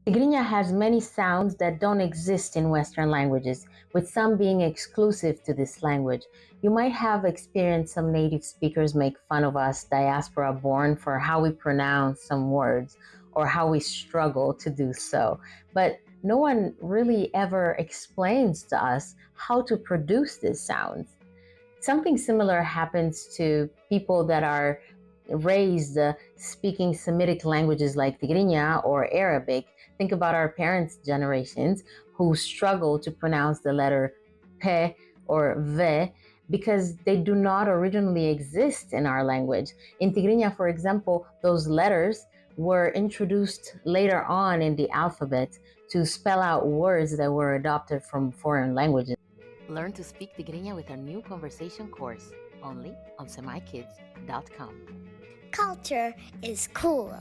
Tigrinya has many sounds that don't exist in Western languages, with some being exclusive to this language. You might have experienced some native speakers make fun of us, diaspora born, for how we pronounce some words or how we struggle to do so. But no one really ever explains to us how to produce these sounds. Something similar happens to people that are raised speaking Semitic languages like Tigrinya or Arabic. Think about our parents' generations who struggle to pronounce the letter P or V because they do not originally exist in our language. In Tigrinya, for example, those letters were introduced later on in the alphabet to spell out words that were adopted from foreign languages. Learn to speak Tigrinya with our new conversation course, only on semikids.com. Culture is cool.